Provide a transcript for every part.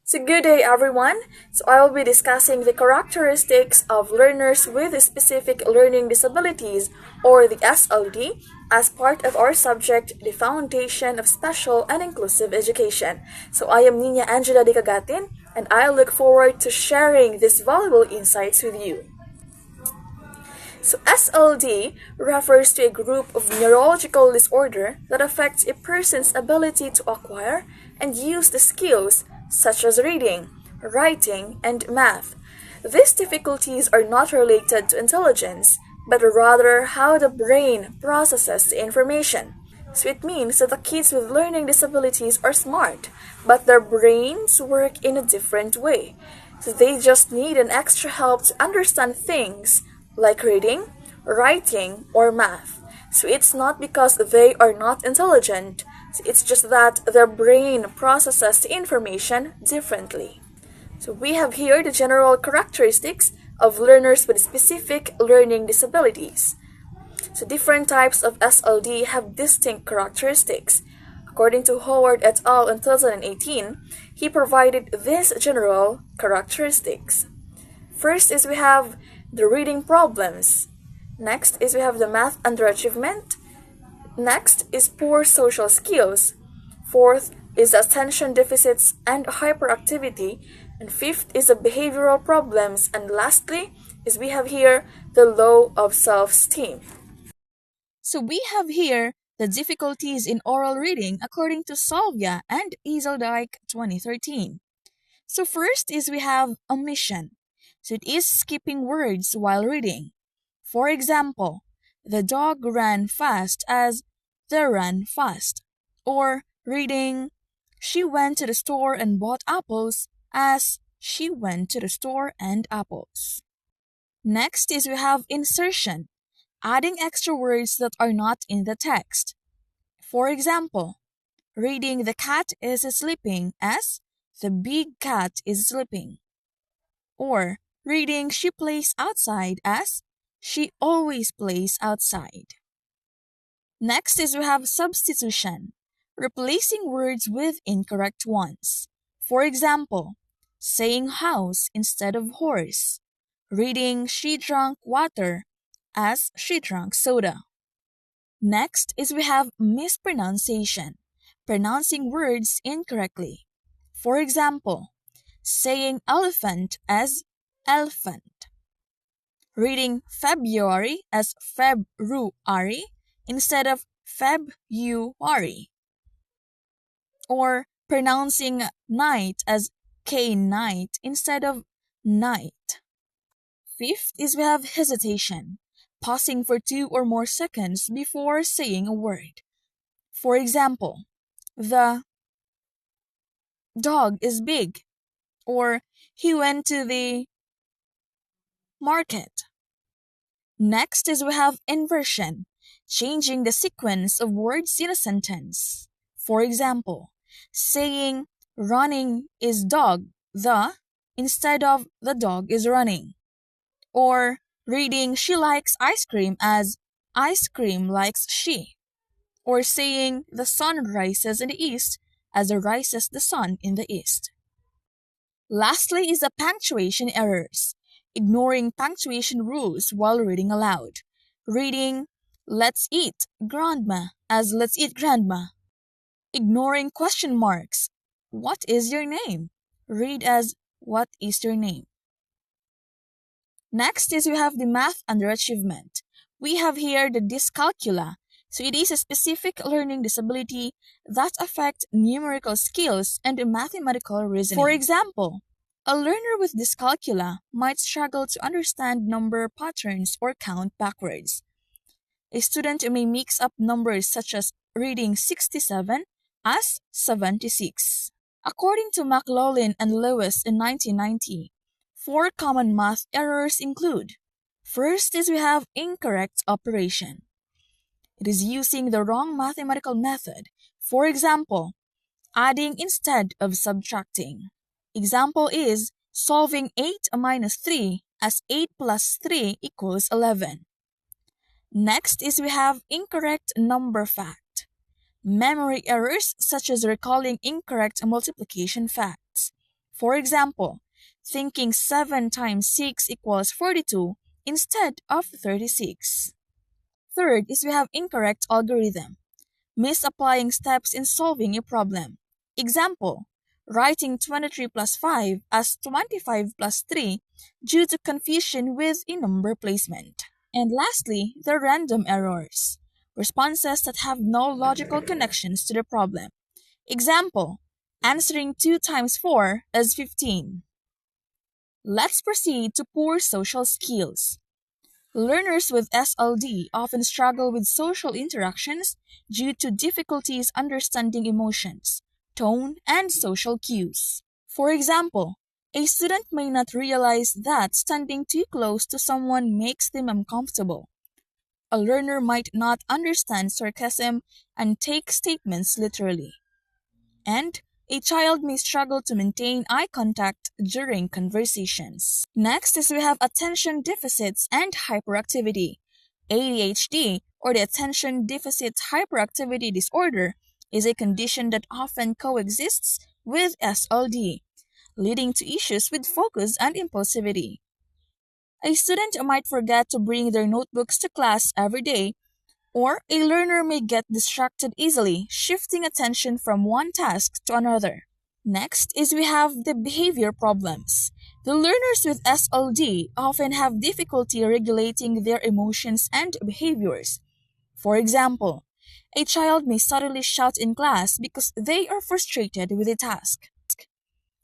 So good day everyone. So I will be discussing the characteristics of learners with specific learning disabilities or the SLD as part of our subject the foundation of special and inclusive education. So I am Niña Cagatin and I look forward to sharing these valuable insights with you. So SLD refers to a group of neurological disorder that affects a person's ability to acquire and use the skills such as reading, writing, and math. These difficulties are not related to intelligence, but rather how the brain processes the information. So it means that the kids with learning disabilities are smart, but their brains work in a different way. So they just need an extra help to understand things like reading, writing, or math. So it's not because they are not intelligent, it's just that their brain processes the information differently. So we have here the general characteristics of learners with specific learning disabilities. So different types of SLD have distinct characteristics. According to Howard et al. In 2018, he provided these general characteristics. First is we have the reading problems. Next is we have the math underachievement. Next is poor social skills. Fourth is attention deficits and hyperactivity. And fifth is the behavioral problems. And lastly is we have here the low of self-esteem. So we have here the difficulties in oral reading according to Salvia and Ezeldijk 2013. So first is we have omission. So it is skipping words while reading. For example, the dog ran fast as they ran fast. Or reading, she went to the store and bought apples as she went to the store and apples. Next is we have insertion, adding extra words that are not in the text. For example, reading the cat is sleeping as the big cat is sleeping. Or reading she plays outside as she always plays outside. Next is we have substitution, replacing words with incorrect ones. For example, saying house instead of horse. Reading she drank water as she drank soda. Next is we have mispronunciation, pronouncing words incorrectly. For example, saying elephant as elephant. Reading February as February instead of February. Or pronouncing night as night instead of night. Fifth is we have hesitation, pausing for 2 or more seconds before saying a word. For example, the dog is big, or he went to the market. Next is we have inversion, changing the sequence of words in a sentence. For example, saying running is dog, the, instead of the dog is running. Or reading she likes ice cream as ice cream likes she. Or saying the sun rises in the east as rises the sun in the east. Lastly is the punctuation errors, ignoring punctuation rules while reading aloud. Reading let's eat grandma as let's eat grandma. Ignoring question marks. What is your name? Read as what is your name? Next is we have the math underachievement. We have here the dyscalculia. So it is a specific learning disability that affects numerical skills and mathematical reasoning. For example, a learner with dyscalculia might struggle to understand number patterns or count backwards. A student may mix up numbers such as reading 67 as 76. According to McLaughlin and Lewis in 1990, 4 common math errors include: first is we have incorrect operation. It is using the wrong mathematical method. For example, adding instead of subtracting. Example is solving 8 minus 3 as 8 plus 3 equals 11. Next is we have incorrect number fact. Memory errors such as recalling incorrect multiplication facts. For example, thinking 7 times 6 equals 42 instead of 36. Third is we have incorrect algorithm, misapplying steps in solving a problem. Example, writing 23 plus 5 as 25 plus 3 due to confusion with a number placement. And lastly, the random errors, responses that have no logical connections to the problem. Example, answering 2 times 4 is 15. Let's proceed to poor social skills. Learners with SLD often struggle with social interactions due to difficulties understanding emotions, tone, and social cues. For example, a student may not realize that standing too close to someone makes them uncomfortable. A learner might not understand sarcasm and take statements literally. And a child may struggle to maintain eye contact during conversations. Next is we have attention deficits and hyperactivity. ADHD, or the attention deficit hyperactivity disorder, is a condition that often coexists with SLD, leading to issues with focus and impulsivity. A student might forget to bring their notebooks to class every day, or a learner may get distracted easily, shifting attention from one task to another. Next is we have the behavior problems. The learners with SLD often have difficulty regulating their emotions and behaviors. For example, a child may suddenly shout in class because they are frustrated with a task.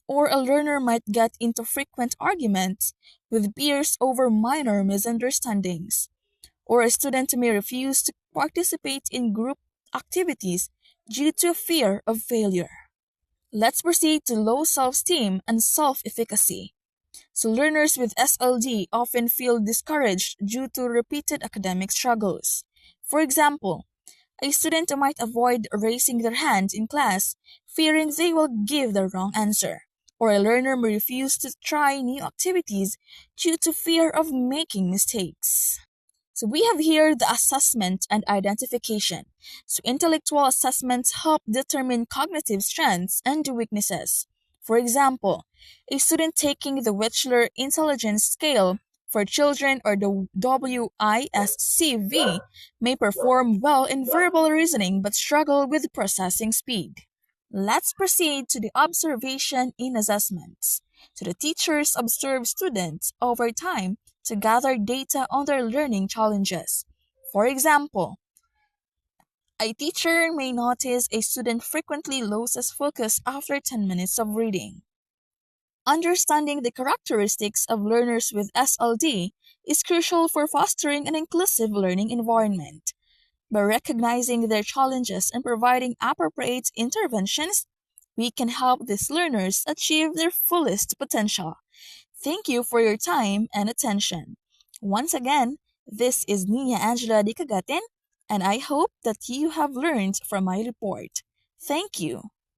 Or a learner might get into frequent arguments with peers over minor misunderstandings. Or a student may refuse to participate in group activities due to fear of failure. Let's proceed to low self-esteem and self-efficacy. So learners with SLD often feel discouraged due to repeated academic struggles. For example, a student might avoid raising their hand in class, fearing they will give the wrong answer. Or a learner may refuse to try new activities due to fear of making mistakes. So we have here the assessment and identification. So intellectual assessments help determine cognitive strengths and weaknesses. For example, a student taking the Wechsler Intelligence Scale for children or the WISCV may perform well in verbal reasoning but struggle with processing speed. Let's proceed to the observation in assessments. So the teachers observe students over time to gather data on their learning challenges. For example, a teacher may notice a student frequently loses focus after 10 minutes of reading. Understanding the characteristics of learners with SLD is crucial for fostering an inclusive learning environment. By recognizing their challenges and providing appropriate interventions, we can help these learners achieve their fullest potential. Thank you for your time and attention. Once again, this is Niña Cagatin, and I hope that you have learned from my report. Thank you.